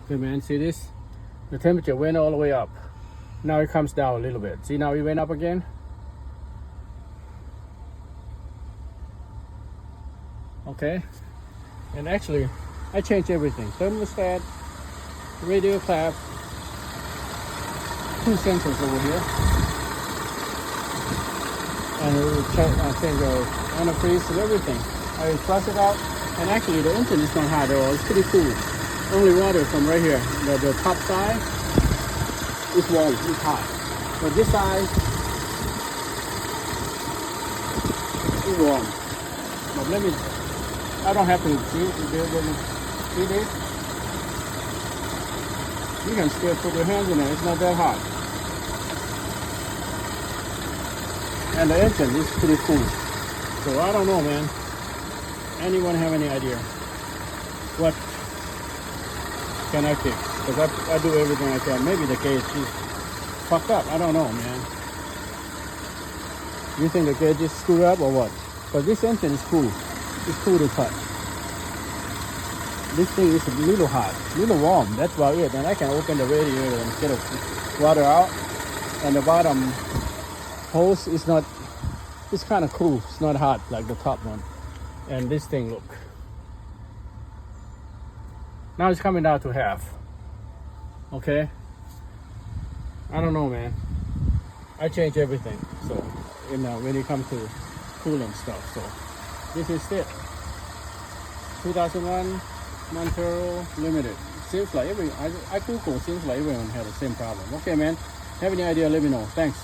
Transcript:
Okay, man, see this? The temperature went all the way up. Now it comes down a little bit. See, now it went up again. Okay, and actually I changed everything. Thermostat, radio clap, 2 sensors over here, and we will change our antifreeze and everything. I flush it out, and actually the engine is not hot at all. It's pretty cool. Only water from right here. The top side is warm, it's hot, but this side is warm. But let me. I don't have to see this. You can still put your hands in it. It's not that hot. And the engine is pretty cool. So I don't know, man. Anyone have any idea what can I fix? Because I do everything I can. Maybe the gauge is fucked up. I don't know, man. You think the gauge is screwed up or what? But this engine is cool. It's cool to touch. This thing is a little hot, a little warm. That's about it. And I can open the radiator and get the water out. And the bottom hose is not. It's kind of cool. It's not hot like the top one. And this thing, look. Now it's coming down to half. Okay. I don't know, man. I changed everything. So, when it comes to coolant stuff. So. This is it. 2001 Montero Limited. Seems like I Google. Seems like everyone had the same problem. Okay, man. Have any idea? Let me know. Thanks.